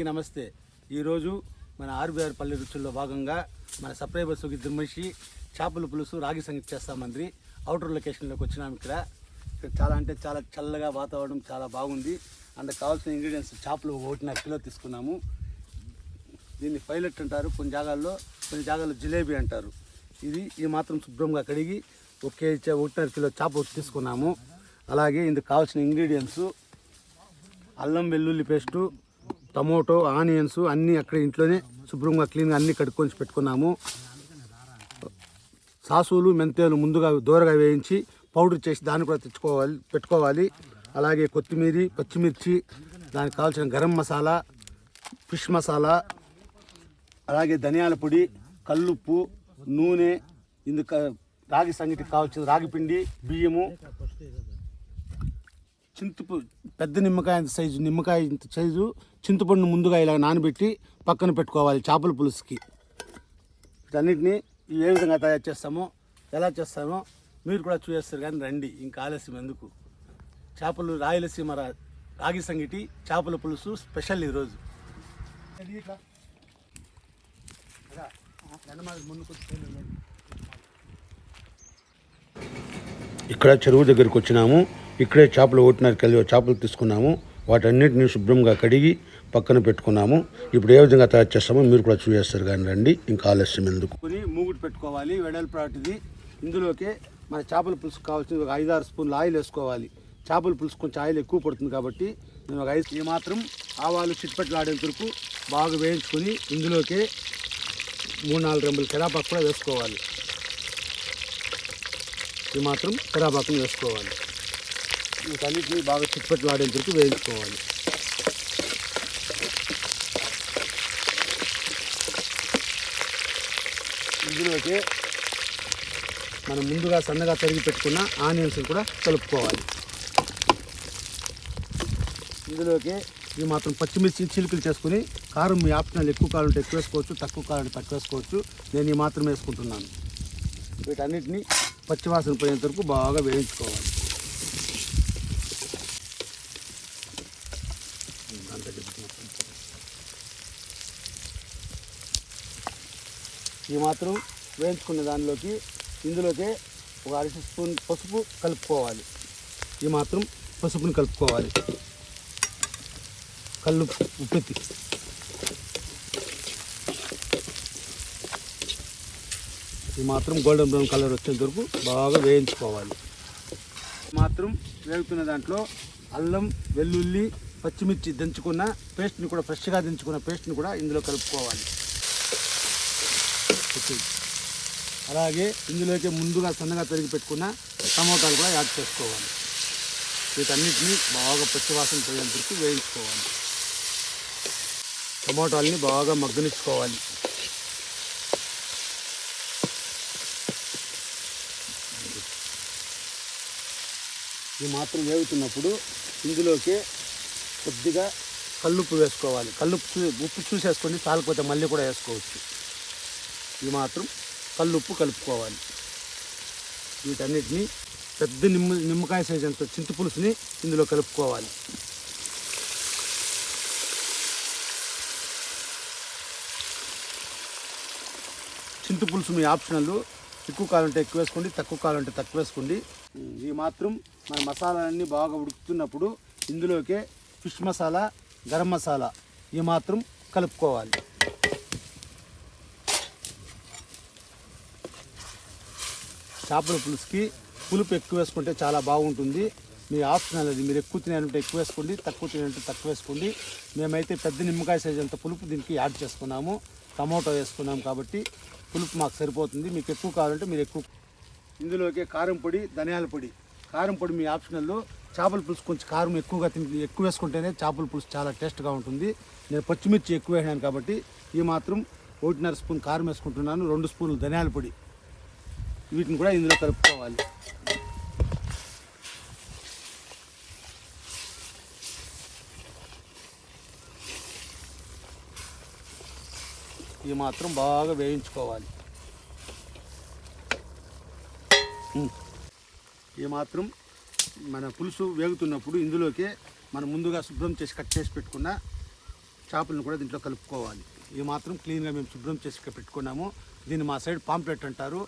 అందరికీ నమస్తే. ఈరోజు మన ఆర్బీఆర్ పల్లె రుచుల్లో భాగంగా మన సబ్స్క్రైబర్స్ దిమ్మషి చేపల పులుసు రాగి సంగతి చేస్తామంది. అవుటర్ లొకేషన్లోకి వచ్చినాము. ఇక్కడ చాలా అంటే చాలా చల్లగా వాతావరణం చాలా బాగుంది. అందుకు కావాల్సిన ఇంగ్రీడియంట్స్ చేపలు 1.5 కిలో తీసుకున్నాము. దీన్ని పైలట్ అంటారు, కొన్ని జాగాల్లో జిలేబీ అంటారు. ఈ మాత్రం శుభ్రంగా కడిగి 1.5 కిలో చేప తీసుకున్నాము. అలాగే ఇందుకు కావాల్సిన ఇంగ్రీడియంట్స్ అల్లం వెల్లుల్లి పేస్టు, టమోటో, ఆనియన్స్ అన్నీ అక్కడ ఇంట్లోనే శుభ్రంగా క్లీన్గా అన్నీ కడుక్కొని పెట్టుకున్నాము. సాసులు మెంతేలు ముందుగా దూరగా వేయించి పౌడర్ చేసి దాన్ని కూడా పెట్టుకోవాలి. అలాగే కొత్తిమీర, పచ్చిమిర్చి, దానికి కావాల్సిన గరం మసాలా, ఫిష్ మసాలా, అలాగే ధనియాల పొడి, కల్లుప్పు, నూనె, ఇందుకు రాగి సంగటికి కావాల్సిన రాగి పిండి, బియ్యము, పెద్ద నిమ్మకాయ సైజు చింతపండు ముందుగా ఇలా నానబెట్టి పక్కన పెట్టుకోవాలి చేపల పులుసుకి. వీటన్నిటిని ఏ విధంగా తయారు చేస్తామో ఎలా చేస్తామో మీరు కూడా చూసేస్తారు. కానీ రండి, ఇంకా ఆలస్యం ఎందుకు. చేపలు రాయలసీమ రాగి సంగటి చేపల పులుసు స్పెషల్ ఈరోజు. ఇక్కడ చెరువు దగ్గరికి వచ్చినాము. ఇక్కడే చేపలు 1.5 కిలో చేపలు తీసుకున్నాము. వాటన్నిటిని శుభ్రంగా కడిగి పక్కన పెట్టుకున్నాము. ఇప్పుడు ఏ విధంగా తయారు చేస్తామో మీరు కూడా చూసేస్తారు. కానీ రండి, ఇంకా ఆలస్యం ఎందుకు. మూగుడు పెట్టుకోవాలి, వెడల్పాటిది. ఇందులోకి మన చేపల పులుసు కావాల్సిన 5-6 స్పూన్లు ఆయిల్ వేసుకోవాలి. చేపల పులుసు కొంచెం ఆయిల్ ఎక్కువ పడుతుంది కాబట్టి నేను ఒక 5 ఈ మాత్రం ఆవాలు చిట్పట్లాడేంత వరకు బాగా వేయించుకొని ఇందులోకి 3-4 రెమ్మలు కరివేపాకు కూడా వేసుకోవాలి. ఈ మాత్రం కరివేపాకుని వేసుకోవాలి. వీటన్నిటిని బాగా చిట్పట్లాడేంత వరకు వేయించుకోవాలి. ఇందులోకి మనం ముందుగా సన్నగా తరిగి పెట్టుకున్న ఆనియన్స్ కూడా కలుపుకోవాలి. ఇందులోకి ఈ మాత్రం పచ్చిమిర్చి చిలుకలు చేసుకుని కారం మీ ఆప్షనల్, ఎక్కువ కారం ఉంటే ఎక్కువ వేసుకోవచ్చు, తక్కువ కారం ఉంటే తక్కువ వేసుకోవచ్చు. నేను ఈ మాత్రం వేసుకుంటున్నాను. వీటన్నిటిని పచ్చివాసన పోయేంత వరకు బాగా వేయించుకోవాలి. ఈ మాత్రం వేయించుకున్న దానిలోకి ఇందులోకి ఒక 1/2 స్పూన్ పసుపు కలుపుకోవాలి. ఈ మాత్రం పసుపుని కలుపుకోవాలి. ఉప్పెత్తి ఈ మాత్రం గోల్డెన్ బ్రౌన్ కలర్ వచ్చేంత వరకు బాగా వేయించుకోవాలి. మాత్రం వేగుతున్న దాంట్లో అల్లం, వెల్లుల్లి, పచ్చిమిర్చి దంచుకున్న పేస్ట్ని కూడా, ఫ్రెష్గా దంచుకున్న పేస్ట్ని కూడా ఇందులో కలుపుకోవాలి. అలాగే ఇందులోకి ముందుగా సన్నగా తరిగి పెట్టుకున్న టమోటాలు కూడా యాడ్ చేసుకోవాలి. వీటన్నిటిని బాగా పచ్చివాసన పోయేంత వరకు వేయించుకోవాలి. టమోటాలని బాగా మగ్గనిచ్చుకోవాలి. ఈ మాత్రం వేగుతున్నప్పుడు ఇందులోకి కొద్దిగా కల్లుప్పు వేసుకోవాలి. ఉప్పు చూసేసుకొని చాలకపోతే మళ్ళీ కూడా వేసుకోవచ్చు. ఈ మాత్రం కల్లుప్పు కలుపుకోవాలి. వీటన్నిటిని పెద్ద నిమ్మకాయ సైజు అంత చింతపులుసుని ఇందులో కలుపుకోవాలి. చింతపులుసు మీ ఆప్షనల్, ఎక్కువ కాలం ఉంటే ఎక్కువ వేసుకోండి, తక్కువ కాలం ఉంటే తక్కువ వేసుకోండి. ఈ మాత్రం మన మసాలాలన్నీ బాగా ఉడుకుతున్నప్పుడు ఇందులోకి ఫిష్ మసాలా, గరం మసాలా ఈ మాత్రం కలుపుకోవాలి. చేపల పులుసుకి పులుపు ఎక్కువ వేసుకుంటే చాలా బాగుంటుంది. మీ ఆప్షనల్ అది. మీరు ఎక్కువ తినాలంటే ఎక్కువ వేసుకోండి, తక్కువ తినాలంటే తక్కువ వేసుకోండి. మేమైతే పెద్ద నిమ్మకాయ సైజ్ అంత పులుపు దీనికి యాడ్ చేసుకున్నాము. టమోటో వేసుకున్నాము కాబట్టి పులుపు మాకు సరిపోతుంది. మీకు ఎక్కువ కావాలంటే మీరు ఎక్కువ. ఇందులోకి కారం పొడి, ధనియాల పొడి. కారం పొడి మీ ఆప్షనల్లో. చేపల పులుసు కొంచెం కారం ఎక్కువ వేసుకుంటేనే చేపల పులుసు చాలా టేస్ట్గా ఉంటుంది. నేను పచ్చిమిర్చి ఎక్కువ వేసాను కాబట్టి ఈ మాత్రం 1.5 స్పూన్ కారం వేసుకుంటున్నాను. 2 స్పూన్లు ధనియాల పొడి. వీటిని కూడా ఇందులో కలుపుకోవాలి. ఈ మాత్రం బాగా వేయించుకోవాలి. ఈ మాత్రం మన పులుసు వేగుతున్నప్పుడు ఇందులోకి మనం ముందుగా శుభ్రం చేసి కట్ చేసి పెట్టుకున్న చేపలను కూడా దీంట్లో కలుపుకోవాలి. ఇది మాత్రం క్లీన్గా మేము శుభ్రం చేసి ఇక్కడ పెట్టుకున్నాము. దీన్ని మా సైడ్ పాంప్లెట్ అంటారు,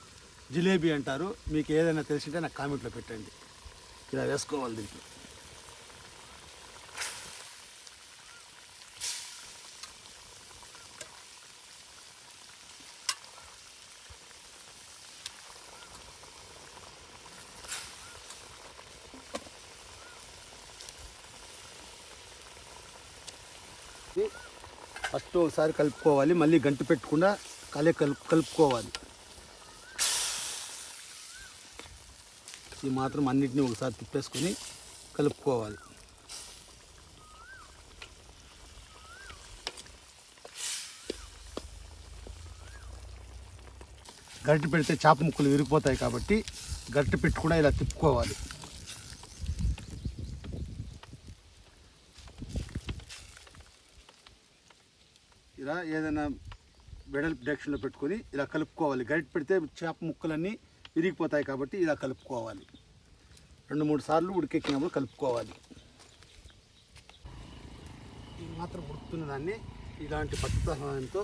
జిలేబీ అంటారు. మీకు ఏదైనా తెలిసింటే నాకు కామెంట్లో పెట్టండి. ఇలా వేసుకోవాలి దీంట్లో. ఫస్ట్ ఒకసారి కలుపుకోవాలి, మళ్ళీ గంటి పెట్టకుండా కలుపుకోవాలి. ఇది మాత్రం అన్నిటినీ ఒకసారి తిప్పేసుకొని కలుపుకోవాలి. గరిటె పెడితే చేప ముక్కలు విరిగిపోతాయి కాబట్టి గరిటె పెట్టి కూడా ఇలా తిప్పుకోవాలి. ఇలా ఏదైనా వెడల్పు డైరెక్షన్లో పెట్టుకొని ఇలా కలుపుకోవాలి. గరిటె పెడితే చేప ముక్కలన్నీ విరిగిపోతాయి కాబట్టి ఇలా కలుపుకోవాలి. 2-3 సార్లు ఉడికెక్కినప్పుడు కలుపుకోవాలి. ఇది మాత్రం ఉడుకుతున్న దాన్ని ఇలాంటి పత్తి సహాయంతో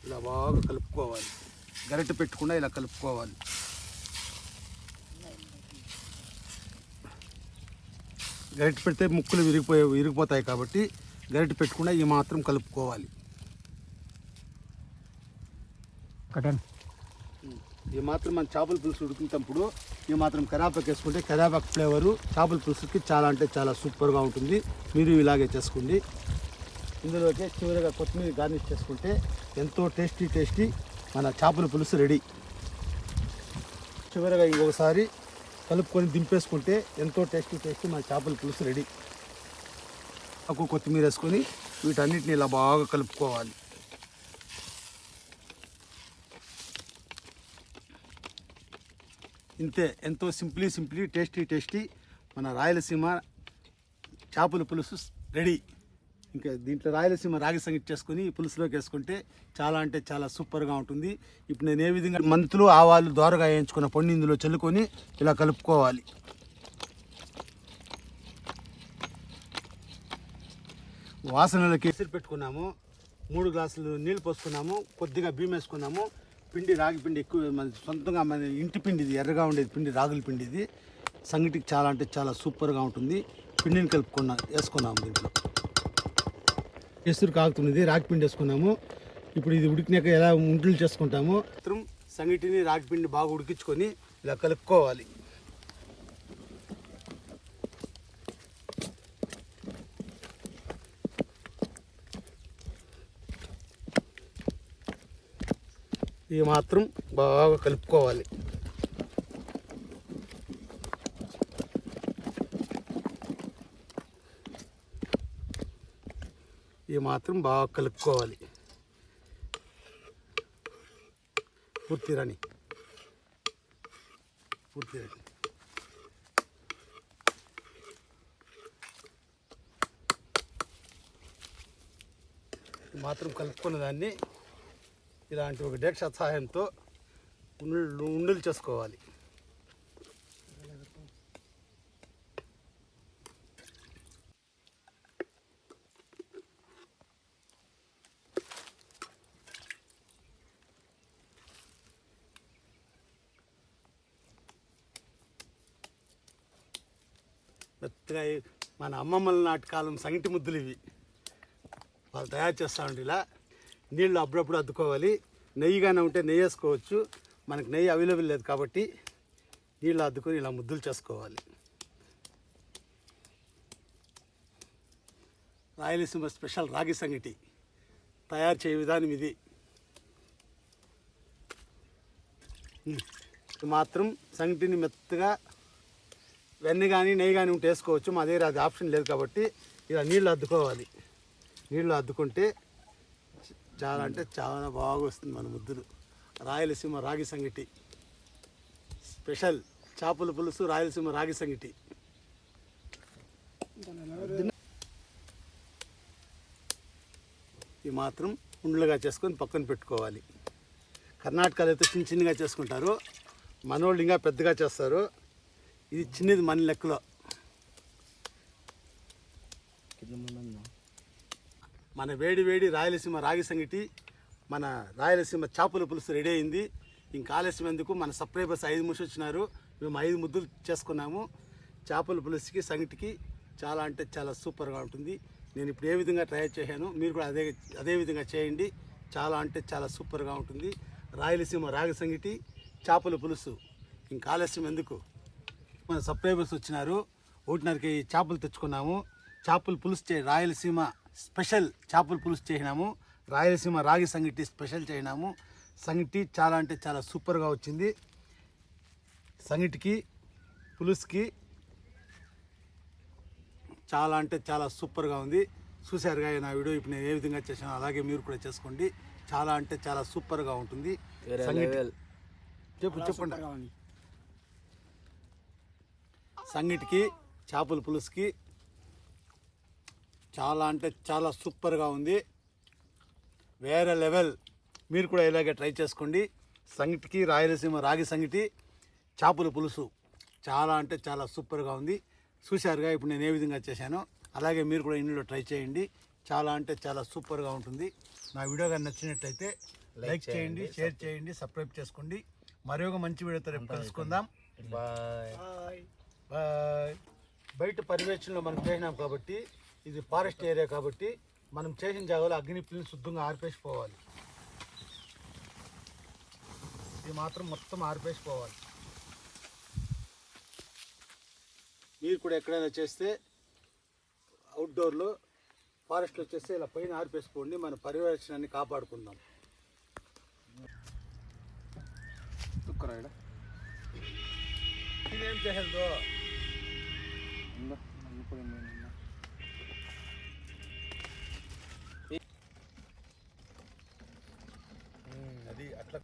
ఇలా బాగా కలుపుకోవాలి. గరిటె పెట్టకుండా ఇలా కలుపుకోవాలి. గరిటె పెడితే ముక్కలు విరిగిపోతాయి కాబట్టి గరిటె పెట్టకుండా ఈ మాత్రం కలుపుకోవాలి. ఈ మాత్రం మన చేపల పులుసు ఉడికినప్పుడు ఈ మాత్రం కరివేపాకు వేసుకుంటే కరివేపాకు ఫ్లేవరు చేపల పులుసుకి చాలా అంటే చాలా సూపర్గా ఉంటుంది. మీరు ఇలాగే చేసుకోండి. ఇందులోకి చివరిగా కొత్తిమీర గార్నిష్ చేసుకుంటే ఎంతో టేస్టీ మన చేపల పులుసు రెడీ. చివరిగా ఇంకొకసారి కలుపుకొని దింపేసుకుంటే ఎంతో టేస్టీ మన చేపల పులుసు రెడీ. కొత్తిమీర వేసుకొని వీటన్నిటిని ఇలా బాగా కలుపుకోవాలి. ఇంతే, ఎంతో సింప్లీ టేస్టీ మన రాయలసీమ చేపల పులుసు రెడీ. ఇంకా దీంట్లో రాయలసీమ రాగి సంగటి చేసుకొని ఈ పులుసులోకి వేసుకుంటే చాలా అంటే చాలా సూపర్గా ఉంటుంది. ఇప్పుడు నేను ఏ విధంగా మెంతులు ఆవాలు దోరగా వేయించుకున్న పొడి ఇందులో చల్లుకొని ఇలా కలుపుకోవాలి. వాసనలో కేసరి పెట్టుకున్నాము, 3 గ్లాసులు నీళ్ళు పోసుకున్నాము, కొద్దిగా బియ్యం వేసుకున్నాము. పిండి రాగి పిండి ఎక్కువ మన సొంతంగా మన ఇంటి పిండి, ఇది ఎర్రగా ఉండేది పిండి, రాగుల పిండి. ఇది సంగటికి చాలా అంటే చాలా సూపర్గా ఉంటుంది. పిండిని వేసుకున్నాము. దీంట్లో ఎసురు కాగుతున్నది, రాగి పిండి వేసుకున్నాము. ఇప్పుడు ఇది ఉడికినాక ఎలా ఉంటలు చేసుకుంటాము. సంగటిని రాగి పిండి బాగా ఉడికించుకొని ఇలా కలుపుకోవాలి. ఇది మాత్రం బాగా కలుపుకోవాలి. ఇది మాత్రం బాగా కలుపుకోవాలి. పూర్తి రాని మాత్రం కలుపుకున్న దాన్ని ఇలాంటి ఒక డేక్ష సహాయంతో ఉండలు చేసుకోవాలి. మెత్తగా మన అమ్మమ్మల నాటి కాలం సంగటి ముద్దులు ఇవి వాళ్ళు తయారు చేస్తూ ఉంటే ఇలా నీళ్ళు అప్పుడప్పుడు అద్దుకోవాలి. నెయ్యిగానే ఉంటే నెయ్యి వేసుకోవచ్చు. మనకు నెయ్యి అవైలబుల్ లేదు కాబట్టి నీళ్ళు అద్దుకొని ఇలా ముద్దులు చేసుకోవాలి. రాయలసీమ స్పెషల్ రాగి సంగటి తయారు చేయ విధానం ఇది. మాత్రం సంగటిని మెత్తగా వెన్న కానీ నెయ్యి కానీ ఉంటే వేసుకోవచ్చు. మా దగ్గర అది ఆప్షన్ లేదు కాబట్టి ఇలా నీళ్ళు అద్దుకోవాలి. నీళ్ళు అద్దుకుంటే చాలా అంటే చాలా బాగా వస్తుంది మన ముద్దులు. రాయలసీమ రాగి సంగటి స్పెషల్ చేపల పులుసు, రాయలసీమ రాగి సంగటి. ఈ మాత్రం ఉండలుగా చేసుకొని పక్కన పెట్టుకోవాలి. కర్ణాటకలో అయితే చిన్నగా చేసుకుంటారు, మనోళ్ళు ఇంకా పెద్దగా చేస్తారు. ఇది చిన్నది మన లెక్కలో. మన మన వేడి వేడి రాయలసీమ రాగి సంగటి, మన రాయలసీమ చేపల పులుసు రెడీ అయింది. ఇంకా ఆలస్యం ఎందుకు, మన సబ్స్క్రైబర్స్ 5 ముసి వచ్చినారు, మేము 5 ముద్దలు చేసుకున్నాము. చేపల పులుసుకి సంగటికి చాలా అంటే చాలా సూపర్గా ఉంటుంది. నేను ఇప్పుడు ఏ విధంగా ట్రై చేశాను, మీరు కూడా అదే విధంగా చేయండి. చాలా అంటే చాలా సూపర్గా ఉంటుంది. రాయలసీమ రాగి సంగటి, చేపల పులుసు. ఇంకా ఆలస్యం ఎందుకు, మన సబ్స్క్రైబర్స్ వచ్చినారు, 1.5 కేజీ చేపలు తెచ్చుకున్నాము. చేపల పులుసు రాయలసీమ స్పెషల్ చేపల పులుసు చేసినాము. రాయలసీమ రాగి సంగటి స్పెషల్ చేసినాము. సంగటి చాలా అంటే చాలా సూపర్గా వచ్చింది. సంగటికి పులుసుకి చాలా అంటే చాలా సూపర్గా ఉంది. చూశారుగా నా వీడియో. ఇప్పుడు నేను ఏ విధంగా చేశానో అలాగే మీరు కూడా చేసుకోండి. చాలా అంటే చాలా సూపర్గా ఉంటుంది. చెప్పండి. సంగటికి చేపల పులుసుకి చాలా అంటే చాలా సూపర్గా ఉంది. వేరే లెవెల్. మీరు కూడా ఇలాగే ట్రై చేసుకోండి. సంగటికి రాయలసీమ రాగి సంగటి, చేపల పులుసు చాలా అంటే చాలా సూపర్గా ఉంది. చూశారుగా ఇప్పుడు నేను ఏ విధంగా చేశానో అలాగే మీరు కూడా ఇంట్లో ట్రై చేయండి. చాలా అంటే చాలా సూపర్గా ఉంటుంది. నా వీడియో కానీ నచ్చినట్లయితే లైక్ చేయండి, షేర్ చేయండి, సబ్స్క్రైబ్ చేసుకోండి. మరొక మంచి వీడియోతో రేపు కలుసుకుందాం. బాయ్. బయట పర్యవేక్షణలో మనం చేసినాం కాబట్టి, ఇది ఫారెస్ట్ ఏరియా కాబట్టి మనం చేసిన జాగాలో అగ్నిపుల్ని శుద్ధంగా ఆర్పేసిపోవాలి. ఇది మాత్రం మొత్తం ఆర్పేసిపోవాలి. మీరు కూడా ఎక్కడైనా చేస్తే అవుట్డోర్లో, ఫారెస్ట్లో చేస్తే ఇలా పైన ఆర్పేసుకోండి. మన పర్యవేక్షణాన్ని కాపాడుకుందాం. ఇదేం చేసేదో అది అట్లా